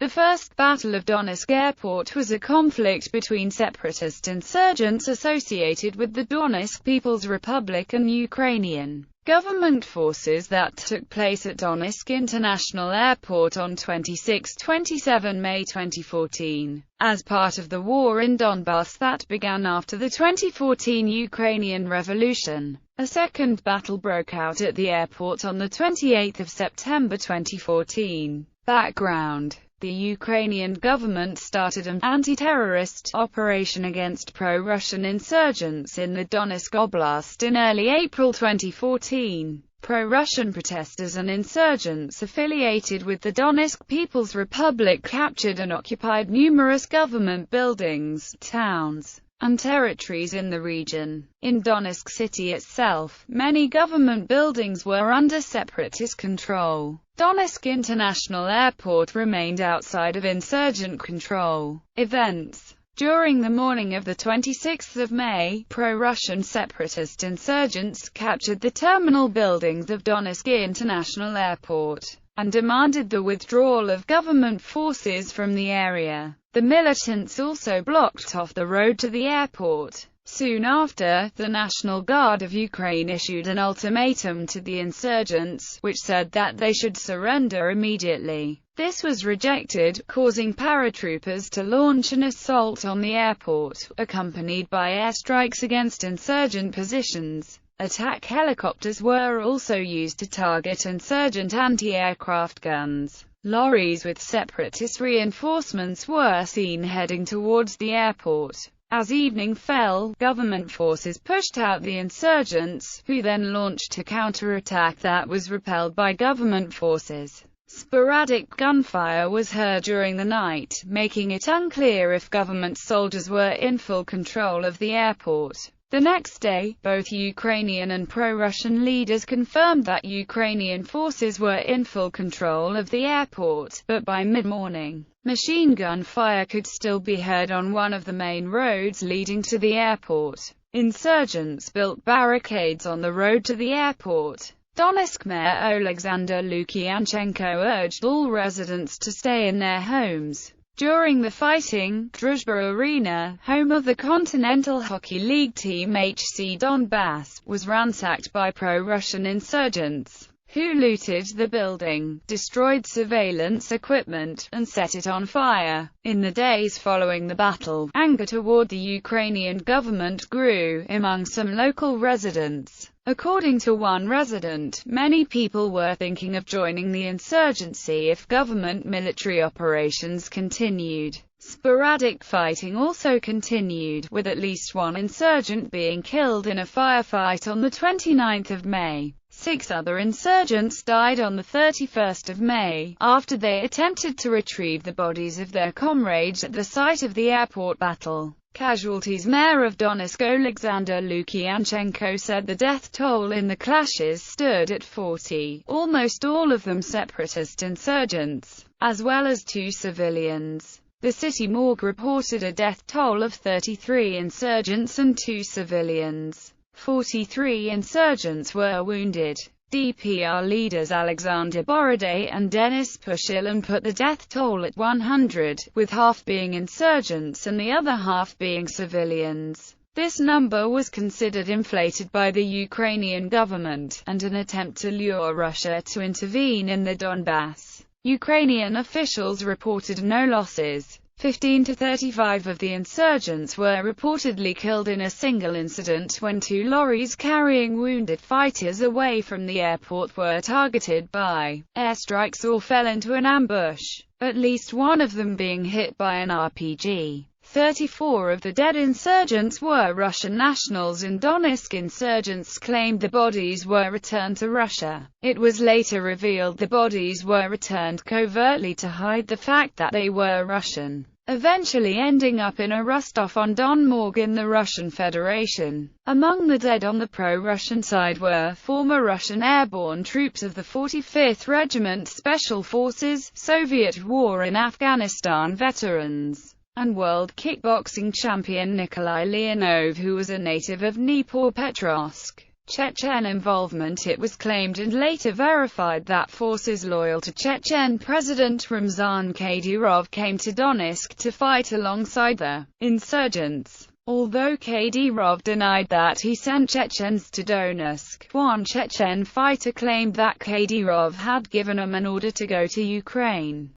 The First Battle of Donetsk Airport was a conflict between separatist insurgents associated with the Donetsk People's Republic and Ukrainian government forces that took place at Donetsk International Airport on 26–27 May 2014, as part of the war in Donbass that began after the 2014 Ukrainian Revolution. A second battle broke out at the airport on 28 September 2014. Background: the Ukrainian government started an anti-terrorist operation against pro-Russian insurgents in the Donetsk Oblast in early April 2014. Pro-Russian protesters and insurgents affiliated with the Donetsk People's Republic captured and occupied numerous government buildings, towns, and territories in the region. In Donetsk city itself, many government buildings were under separatist control. Donetsk International Airport remained outside of insurgent control. Events: during the morning of 26 May, pro-Russian separatist insurgents captured the terminal buildings of Donetsk International Airport and demanded the withdrawal of government forces from the area. The militants also blocked off the road to the airport. Soon after, the National Guard of Ukraine issued an ultimatum to the insurgents, which said that they should surrender immediately. This was rejected, causing paratroopers to launch an assault on the airport, accompanied by airstrikes against insurgent positions. Attack helicopters were also used to target insurgent anti-aircraft guns. Lorries with separatist reinforcements were seen heading towards the airport. As evening fell, government forces pushed out the insurgents, who then launched a counterattack that was repelled by government forces. Sporadic gunfire was heard during the night, making it unclear if government soldiers were in full control of the airport. The next day, both Ukrainian and pro-Russian leaders confirmed that Ukrainian forces were in full control of the airport, but by mid-morning, machine gun fire could still be heard on one of the main roads leading to the airport. Insurgents built barricades on the road to the airport. Donetsk Mayor Alexander Lukyanchenko urged all residents to stay in their homes. During the fighting, Druzhba Arena, home of the Continental Hockey League team HC Donbass, was ransacked by pro-Russian insurgents, who looted the building, destroyed surveillance equipment, and set it on fire. In the days following the battle, anger toward the Ukrainian government grew among some local residents. According to one resident, many people were thinking of joining the insurgency if government military operations continued. Sporadic fighting also continued, with at least one insurgent being killed in a firefight on 29 May. 6 other insurgents died on 31 May, after they attempted to retrieve the bodies of their comrades at the site of the airport battle. Casualties: Mayor of Donetsk Alexander Lukyanchenko said the death toll in the clashes stood at 40, almost all of them separatist insurgents, as well as 2 civilians. The city morgue reported a death toll of 33 insurgents and 2 civilians. 43 insurgents were wounded. DPR leaders Alexander Borodai and Denis Pushilin put the death toll at 100, with half being insurgents and the other half being civilians. This number was considered inflated by the Ukrainian government, and an attempt to lure Russia to intervene in the Donbass. Ukrainian officials reported no losses. 15 to 35 of the insurgents were reportedly killed in a single incident when 2 lorries carrying wounded fighters away from the airport were targeted by airstrikes or fell into an ambush, at least one of them being hit by an RPG. 34 of the dead insurgents were Russian nationals, and Donetsk insurgents claimed the bodies were returned to Russia. It was later revealed the bodies were returned covertly to hide the fact that they were Russian, eventually ending up in a Rostov-on-Don morgue in the Russian Federation. Among the dead on the pro-Russian side were former Russian airborne troops of the 45th Regiment Special Forces, Soviet War in Afghanistan veterans, and world kickboxing champion Nikolai Leonov, who was a native of Dnipropetrovsk. Chechen involvement. It was claimed and later verified that forces loyal to Chechen President Ramzan Kadyrov came to Donetsk to fight alongside the insurgents. Although Kadyrov denied that he sent Chechens to Donetsk, one Chechen fighter claimed that Kadyrov had given him an order to go to Ukraine.